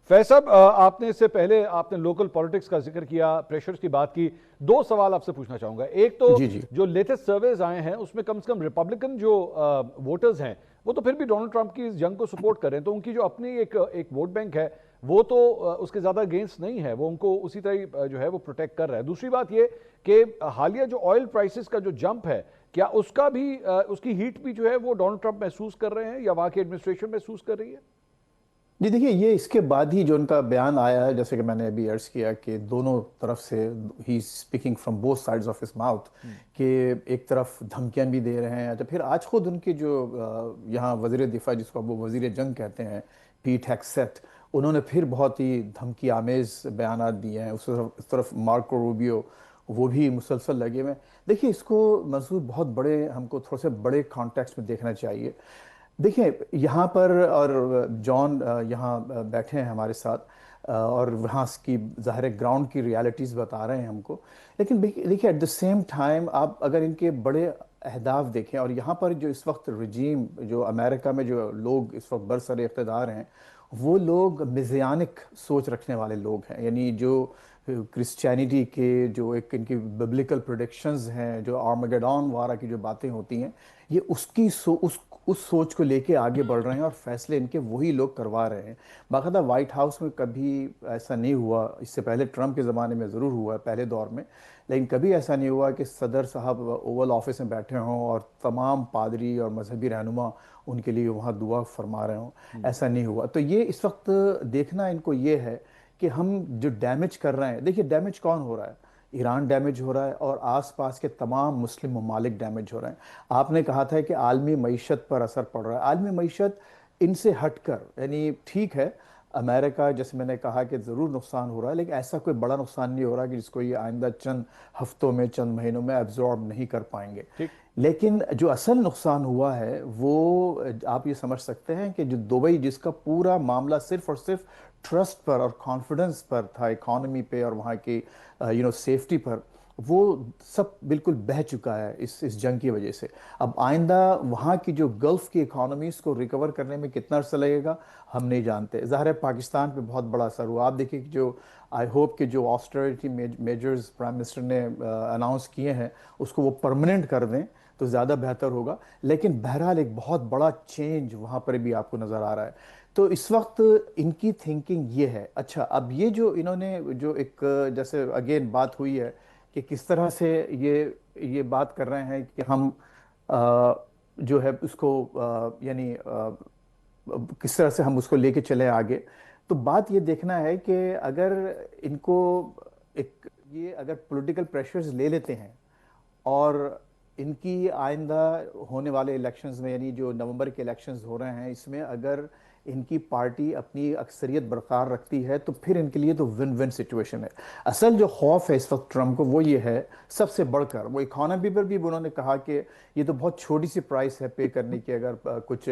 فیض صاحب، آپ نے اس سے پہلے آپ نے لوکل پالیٹکس کا ذکر کیا، پریشرز کی بات کی. دو سوال آپ سے پوچھنا چاہوں گا. ایک تو جی جی جو لیٹسٹ سرویز آئے ہیں اس میں کم سے کم ریپبلکن جو ووٹرز ہیں وہ تو پھر بھی ڈونلڈ ٹرمپ کی اس جنگ کو سپورٹ کر رہے ہیں، تو ان کی جو اپنی ایک ووٹ بینک ہے وہ تو اس کے زیادہ اگینسٹ نہیں ہے، وہ ان کو اسی طرح جو ہے وہ پروٹیکٹ کر رہا ہے. دوسری بات یہ کہ حالیہ جو آئل پرائسز کا جو جمپ ہے، کیا اس کا بھی اس کی ہیٹ بھی جو ہے وہ ڈونلڈ ٹرمپ محسوس کر رہے ہیں یا وہاں کی ایڈمنسٹریشن محسوس کر رہی ہے؟ جی دیکھیے، یہ اس کے بعد ہی جو ان کا بیان آیا ہے، جیسے کہ میں نے ابھی عرض کیا کہ دونوں طرف سے ہی speaking from both sides of his mouth, کہ ایک طرف دھمکیاں بھی دے رہے ہیں. تو پھر آج خود ان کے جو یہاں وزیر دفاع، جس کو وہ وزیر جنگ کہتے ہیں، پیٹ ہیگسیت، انہوں نے پھر بہت ہی دھمکی آمیز بیانات دیے ہیں. اس طرف مارکو روبیو، وہ بھی مسلسل لگے ہوئے ہیں. دیکھیے، اس کو منظور بہت بڑے، ہم کو تھوڑے سے بڑے کانٹیکس میں دیکھنا چاہیے. دیکھیں یہاں پر، اور جان یہاں بیٹھے ہیں ہمارے ساتھ، اور وہاں کی ظاہر گراؤنڈ کی ریالٹیز بتا رہے ہیں ہم کو. لیکن دیکھیں ایٹ دا سیم ٹائم آپ اگر ان کے بڑے اہداف دیکھیں، اور یہاں پر جو اس وقت رجیم، جو امریکہ میں جو لوگ اس وقت برسر اقتدار ہیں، وہ لوگ میزیانک سوچ رکھنے والے لوگ ہیں. یعنی جو کرسچینٹی کے جو ایک ان کی ببلیکل پروڈکشنز ہیں، جو آرمگیڈون وارہ کی جو باتیں ہوتی ہیں، یہ اس سوچ کو لے کے آگے بڑھ رہے ہیں، اور فیصلے ان کے وہی لوگ کروا رہے ہیں. باقاعدہ وائٹ ہاؤس میں کبھی ایسا نہیں ہوا، اس سے پہلے ٹرمپ کے زمانے میں ضرور ہوا ہے پہلے دور میں، لیکن کبھی ایسا نہیں ہوا کہ صدر صاحب اوول آفس میں بیٹھے ہوں اور تمام پادری اور مذہبی رہنما ان کے لیے وہاں دعا فرما رہے ہوں. ایسا نہیں ہوا. تو یہ اس وقت دیکھنا ان کو یہ ہے کہ ہم جو ڈیمیج کر رہے ہیں، دیکھیے ڈیمیج کون ہو رہا ہے؟ ایران ڈیمیج ہو رہا ہے، اور آس پاس کے تمام مسلم ممالک ڈیمیج ہو رہے ہیں. آپ نے کہا تھا کہ عالمی معیشت پر اثر پڑ رہا ہے. عالمی معیشت ان سے ہٹ کر، یعنی ٹھیک ہے امریکہ، جیسے میں نے کہا کہ ضرور نقصان ہو رہا ہے، لیکن ایسا کوئی بڑا نقصان نہیں ہو رہا کہ جس کو یہ آئندہ چند ہفتوں میں، چند مہینوں میں ایبزارب نہیں کر پائیں گے. ٹھیک. لیکن جو اصل نقصان ہوا ہے وہ آپ یہ سمجھ سکتے ہیں کہ جو دبئی، جس کا پورا معاملہ صرف اور صرف ٹرسٹ پر اور کانفیڈنس پر تھا، اکانومی پہ اور وہاں کی سیفٹی پر، وہ سب بالکل بہہ چکا ہے اس جنگ کی وجہ سے. اب آئندہ وہاں کی جو گلف کی اکانومیز کو ریکور کرنے میں کتنا عرصہ لگے گا ہم نہیں جانتے. ظاہر ہے پاکستان پہ بہت بڑا اثر ہوا. آپ دیکھیں کہ جو آئی ہوپ کہ جو آسٹریلٹی میجرز پرائم منسٹر نے اناؤنس کیے ہیں، اس کو وہ پرماننٹ کر دیں تو زیادہ بہتر ہوگا. لیکن بہرحال ایک بہت بڑا چینج وہاں پر بھی آپ کو نظر آ رہا ہے. تو اس وقت ان کی تھنکنگ یہ ہے. اچھا، اب یہ جو انہوں نے جو ایک، جیسے اگین بات ہوئی ہے کہ کس طرح سے یہ بات کر رہے ہیں کہ ہم جو ہے اس کو یعنی کس طرح سے ہم اس کو لے کے چلیں آگے. تو بات یہ دیکھنا ہے کہ اگر ان کو ایک، یہ اگر پولیٹیکل پریشرز لے لیتے ہیں، اور ان کی آئندہ ہونے والے الیکشنز میں، یعنی جو نومبر کے الیکشنز ہو رہے ہیں، اس میں اگر ان کی پارٹی اپنی اکثریت برقرار رکھتی ہے تو پھر ان کے لیے تو ون ون سچویشن ہے. اصل جو خوف ہے اس وقت ٹرمپ کو وہ یہ ہے، سب سے بڑھ کر وہ اکانومی پر بھی انہوں نے کہا کہ یہ تو بہت چھوٹی سی پرائس ہے پے کرنے کی اگر کچھ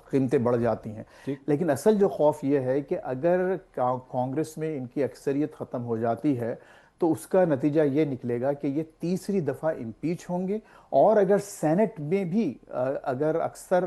قیمتیں بڑھ جاتی ہیں. ٹھیک. لیکن اصل جو خوف یہ ہے کہ اگر کانگریس میں ان کی اکثریت ختم ہو جاتی ہے تو اس کا نتیجہ یہ نکلے گا کہ یہ تیسری دفعہ امپیچ ہوں گے. اور اگر سینٹ میں بھی اگر اکثر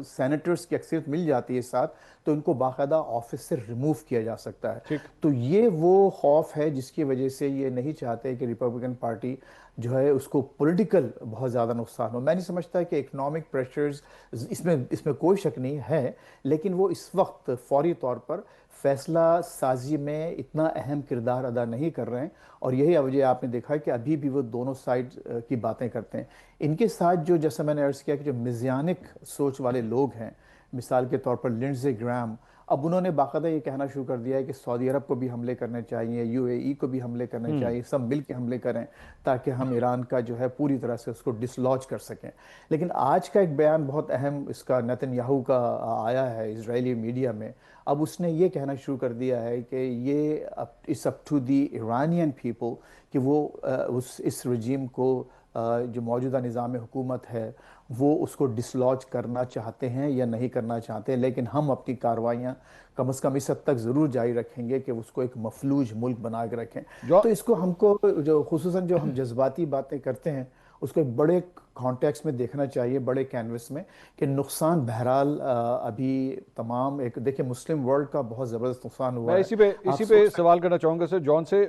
سینیٹرز کی اکثریت مل جاتی ہے ساتھ، تو ان کو باقاعدہ آفس سے ریموو کیا جا سکتا ہے. ٹھیک. تو یہ وہ خوف ہے جس کی وجہ سے یہ نہیں چاہتے کہ ریپبلکن پارٹی جو ہے اس کو پولیٹیکل بہت زیادہ نقصان ہو. میں نہیں سمجھتا کہ اکنامک پریشرز اس میں کوئی شک نہیں ہے، لیکن وہ اس وقت فوری طور پر فیصلہ سازی میں اتنا اہم کردار ادا نہیں کر رہے ہیں. اور یہی وجہ آپ نے دیکھا کہ ابھی بھی وہ دونوں سائڈ کی باتیں کرتے ہیں. ان کے ساتھ جو، جیسا میں نے عرض کیا کہ جو میزیانک سوچ والے لوگ ہیں، مثال کے طور پر لنڈزے گرام، اب انہوں نے باقاعدہ یہ کہنا شروع کر دیا ہے کہ سعودی عرب کو بھی حملے کرنے چاہیے، یو اے ای کو بھی حملے کرنے چاہیے، سب مل کے حملے کریں تاکہ ہم ایران کا جو ہے پوری طرح سے اس کو ڈسلوج کر سکیں. لیکن آج کا ایک بیان بہت اہم اس کا نیتن یاہو کا آیا ہے اسرائیلی میڈیا میں. اب اس نے یہ کہنا شروع کر دیا ہے کہ یہ it's up to the Iranian people کہ وہ اس رجیم کو، جو موجودہ نظام حکومت ہے، وہ اس کو ڈسلوج کرنا چاہتے ہیں یا نہیں کرنا چاہتے. لیکن ہم اپنی کارروائیاں کم از کم اس حد تک ضرور جاری رکھیں گے کہ اس کو ایک مفلوج ملک بنا کے رکھیں. جو تو اس کو ہم کو جو خصوصاً جو ہم جذباتی باتیں کرتے ہیں اس کو ایک بڑے کانٹیکس میں دیکھنا چاہیے, بڑے کینوس میں, کہ نقصان بہرحال ابھی تمام ایک دیکھیں مسلم ورلڈ کا بہت زبردست نقصان ہوا میں ہے. آپ اسی پہ سوچ سوال کرنا چاہوں گا سر جان سے.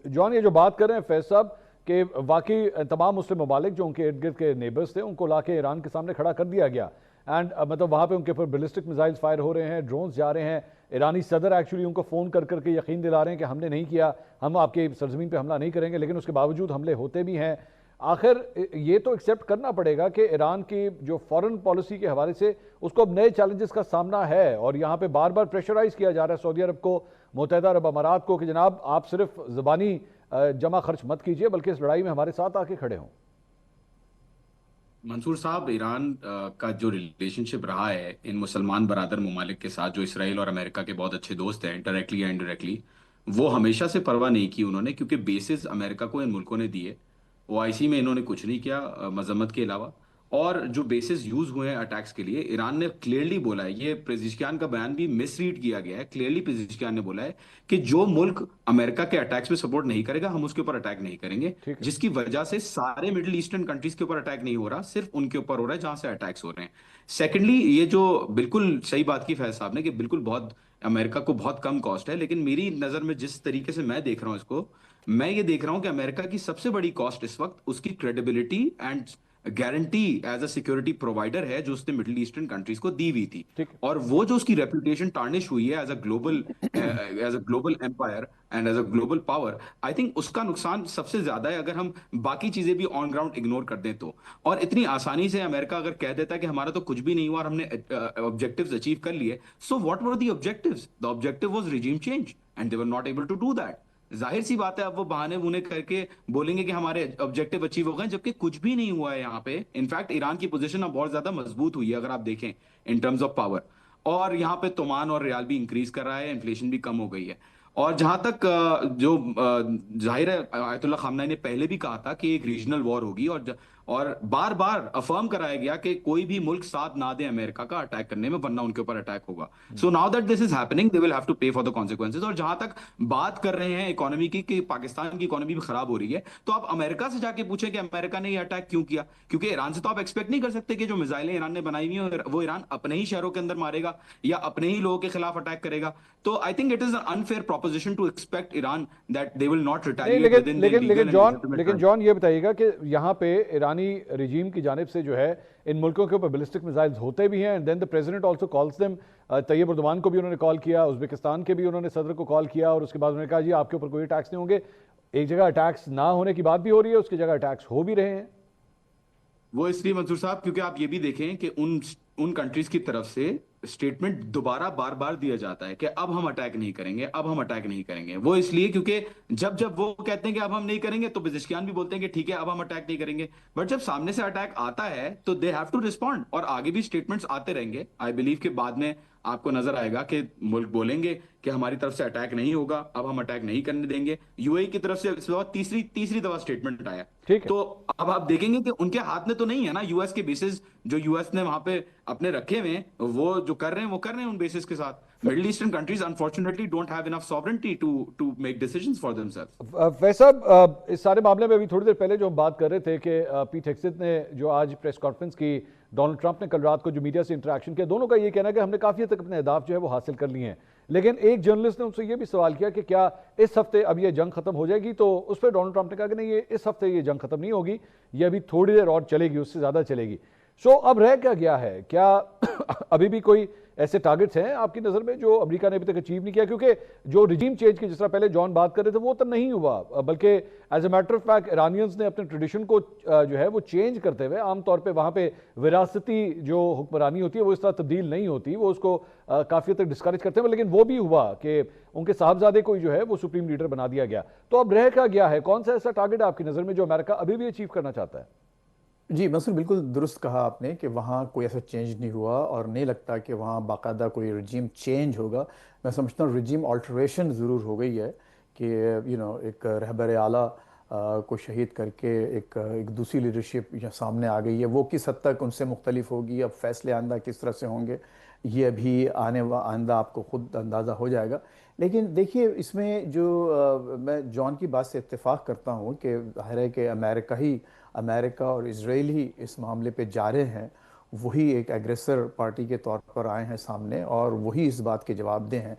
جان, یہ جو بات کر رہے ہیں فیض صاحب کہ واقعی تمام مسلم ممالک جو ان کے ارد گرد کے نیبرز تھے ان کو لا کے ایران کے سامنے کھڑا کر دیا گیا, اینڈ مطلب وہاں پہ ان کے اوپر بیلسٹک میزائلز فائر ہو رہے ہیں, ڈرونز جا رہے ہیں, ایرانی صدر ایکچولی ان کو فون کر کر کے یقین دلا رہے ہیں کہ ہم نے نہیں کیا, ہم آپ کی سرزمین پہ حملہ نہیں کریں گے, لیکن اس کے باوجود حملے ہوتے بھی ہیں. آخر یہ تو ایکسیپٹ کرنا پڑے گا کہ ایران کی جو فورن پالیسی کے حوالے سے اس کو اب نئے چیلنجز کا سامنا ہے, اور یہاں پہ بار بار پریشرائز کیا جا رہا ہے سعودی عرب کو, متحدہ عرب امارات کو, کہ جناب آپ صرف زبانی جمع خرچ مت کیجئے بلکہ اس لڑائی میں ہمارے ساتھ آ کے کھڑے ہوں. منصور صاحب, ایران کا جو ریلیشن شپ رہا ہے ان مسلمان برادر ممالک کے ساتھ جو اسرائیل اور امریکہ کے بہت اچھے دوست ہیں ڈائریکٹلی یا انڈائریکٹلی, وہ ہمیشہ سے پرواہ نہیں کی انہوں نے, کیونکہ بیسز امریکہ کو ان ملکوں نے دیے. او آئی سی میں انہوں نے کچھ نہیں کیا مذمت کے علاوہ, اور جو بیسز یوز ہوئے ہیں اٹیکس کے لیے ایران نے کلیئرلی بولا ہے, یہ پزیشکیان کا بیان بھی مس ریڈ کیا گیا ہے, کلیئرلی پزیشکیان نے بولا ہے کہ جو ملک امریکہ کے اٹیکس میں سپورٹ نہیں کرے گا ہم اس کے اوپر اٹیک نہیں کریں گے, ٹھیک ہے, جس کی وجہ سے سارے مڈل ایسٹرن کنٹریز کے اوپر اٹیک نہیں ہو رہا, صرف ان کے اوپر ہو رہا ہے جہاں سے اٹیکس ہو رہے ہیں. سیکنڈلی, یہ جو بالکل صحیح بات کی فیض صاحب نے کہ بالکل بہت امریکہ کو بہت کم کاسٹ ہے, لیکن میری نظر میں جس طریقے سے میں دیکھ رہا ہوں اس کو, میں یہ دیکھ رہا ہوں کہ امریکہ کی سب سے بڑی کاسٹ اس وقت اس کی credibility and guarantee as a security provider ہے جو اس نے مڈل ایسٹرن کنٹریز کو دی ہوئی تھی, ٹھیک ہے. اور وہ جو اس کی ریپوٹیشن ٹارنش ہوئی ہے as a global empire and as a global power, I think اس کا نقصان سب سے زیادہ ہے اگر ہم باقی چیزیں بھی آن گراؤنڈ اگنور کر دیں تو. اور اتنی آسانی سے امریکہ اگر کہہ دیتا ہے کہ ہمارا تو کچھ بھی نہیں ہوا اور ہم نے آبجیکٹیوز اچیو کر لیے, so what were the objectives? The objective was regime change and they were not able to do that. ظاہر سی بات ہے اب وہ بہانے بونے کر کے بولیں گے کہ ہمارے آبجیکٹیو اچیو ہو گئے, جبکہ کچھ بھی نہیں ہوا ہے یہاں پہ. انفیکٹ ایران کی پوزیشن اب بہت زیادہ مضبوط ہوئی ہے اگر آپ دیکھیں ان ٹرمز آف پاور, اور یہاں پہ تومان اور ریال بھی انکریز کر رہا ہے, انفلیشن بھی کم ہو گئی ہے. اور جہاں تک جو ظاہر ہے آیت اللہ خامنہ نے پہلے بھی کہا تھا کہ ایک ریجنل وار ہوگی, اور بار بار افرم کرایا گیا کہ کوئی بھی ملک ساتھ نہ دے امریکہ کا اٹیک کرنے میں, ورنہ ان کے اوپر اٹیک ہوگا. So now that this is happening they will have to pay for the consequences. اور جہاں تک بات کر رہے ہیں اکانومی کی کہ پاکستان کی اکانومی بھی خراب ہو رہی ہے, تو آپ امریکہ سے جا کے پوچھیں کہ امریکہ نے یہ اٹیک کیوں کیا, کیونکہ ایران سے تو آپ ایکسپیکٹ نہیں کر سکتے کہ جو میزائلیں ایران نے بنائی ہوئی ہیں وہ ایران اپنے ہی شہروں کے اندر مارے گا یا اپنے ہی لوگوں کے خلاف اٹیک کرے گا. تو I think it is an unfair proposition to expect Iran that they will not نہیں, retaliate within their legal and legitimate لیکن جان یہ بتائیے گا کہ یہاں پہ ایرانی رجیم کی جانب سے جو ہے ان ملکوں کے اوپر بیلسٹک میزائلز ہوتے بھی ہیں, and then the president also calls them. Tayyip Erdogan کو بھی انہوں نے کال کیا, ازبکستان کے بھی انہوں نے صدر کو کال کیا, اور اس کے بعد انہوں نے کہا جی آپ کے اوپر کوئی اٹیکس نہیں ہوں گے. ایک جگہ اٹیکس نہ ہونے کی بات بھی ہو رہی ہے, اس کی جگہ اٹیکس ہو بھی رہے ہیں. وہ اس لیے منصور صاحب کیونکہ آپ یہ بھی دیکھیں کہ ان کنٹریز کی طرف سے اسٹیٹمنٹ دوبارہ بار بار دیا جاتا ہے کہ اب ہم اٹیک نہیں کریں گے, اب ہم اٹیک نہیں کریں گے. وہ اس لیے کیونکہ جب وہ کہتے ہیں کہ اب ہم نہیں کریں گے تو پزیشکیان بھی بولتے ہیں کہ ٹھیک ہے اب ہم اٹیک نہیں کریں گے, بٹ جب سامنے سے اٹیک آتا ہے تو دے ہیو ٹو ریسپونڈ. اور آگے بھی اسٹیٹمنٹس آتے رہیں گے. آئی بلیو کہ بعد میں آپ کو نظر آئے گا کہ ملک بولیں گے کہ ہماری طرف سے اٹیک نہیں ہوگا, اب ہم اٹیک نہیں کرنے دیں گے. یو اے کی طرف سے اس وقت تیسری دفعہ اسٹیٹمنٹ آیا. ٹھیک ہے, تو اب آپ دیکھیں گے کہ ان کے ہاتھ میں تو نہیں ہے نا, یو ایس کے بیسز جو یو ایس نے وہاں پہ اپنے رکھے ہوئے ہیں وہ جو کر رہے ہیں وہ کر رہے ہیں ان بیسز کے ساتھ. Middle Eastern countries unfortunately don't have enough sovereignty to make decisions for them self. Faiz sahab اس سارے معاملے میں ابھی تھوڑی دیر پہلے جو ہم بات کر رہے تھے کہ پیٹ ہیگسیت نے جو آج پریس کانفرنس کی, ڈونلڈ ٹرمپ نے کل رات کو جو میڈیا سے انٹریکشن کیا, دونوں کا یہ کہنا ہے کہ ہم نے کافی حد تک اپنے اہداف جو ہے وہ حاصل کر لیے ہیں. لیکن ایک جرنلسٹ نے ان سے یہ بھی سوال کیا کہ کیا اس ہفتے اب یہ جنگ ختم ہو جائے گی, تو اس پہ ڈونلڈ ٹرمپ نے کہا کہ نہیں, یہ اس ہفتے یہ جنگ ختم نہیں ہوگی, یہ ابھی تھوڑی دیر اور چلے گی, اس سے زیادہ چلے گی. سو اب رہ کیا گیا ہے؟ کیا ابھی بھی کوئی ایسے ٹارگٹس ہیں آپ کی نظر میں جو امریکہ نے ابھی تک اچیو نہیں کیا؟ کیونکہ جو رجیم چینج کی جس طرح پہلے جان بات کر رہے تھے وہ تو نہیں ہوا, بلکہ as a matter of fact Iranians نے اپنے ٹریڈیشن کو جو ہے وہ چینج کرتے ہوئے, عام طور پہ وہاں پہ وراثتی جو حکمرانی ہوتی ہے وہ اس طرح تبدیل نہیں ہوتی, وہ اس کو کافی حد تک ڈسکریج کرتے ہیں, لیکن وہ بھی ہوا کہ ان کے صاحبزادے کو جو ہے وہ سپریم لیڈر بنا دیا گیا. تو اب رہ کیا گیا ہے؟ کون سا ایسا ٹارگٹ آپ کی نظر میں جو امریکہ ابھی بھی اچیو کرنا چاہتا ہے؟ جی منصور, بالکل درست کہا آپ نے کہ وہاں کوئی ایسا چینج نہیں ہوا, اور نہیں لگتا کہ وہاں باقاعدہ کوئی رجیم چینج ہوگا. میں سمجھتا ہوں رجیم آلٹریشن ضرور ہو گئی ہے کہ ایک رہبر اعلیٰ کو شہید کر کے ایک دوسری لیڈرشپ سامنے آ گئی ہے. وہ کس حد تک ان سے مختلف ہوگی, اب فیصلے آئندہ کس طرح سے ہوں گے, یہ ابھی آئندہ آپ کو خود اندازہ ہو جائے گا. لیکن دیکھیے اس میں جو میں جان کی بات سے اتفاق کرتا ہوں کہ ظاہر ہے کہ امریکہ ہی امریکہ اور اسرائیل ہی اس معاملے پہ جا رہے ہیں، وہی ایک ایگریسر پارٹی کے طور پر آئے ہیں سامنے اور وہی اس بات کے جواب دہ ہیں۔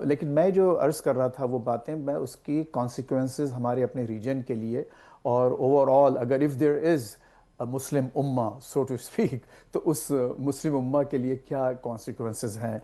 لیکن میں جو عرض کر رہا تھا وہ باتیں، میں اس کی کانسیکوینسز ہمارے اپنے ریجن کے لیے اور اوور آل، اگر اف دیر از مسلم امہ سو ٹو اسپیک، تو اس مسلم امہ کے لیے کیا کانسیکوینسز ہیں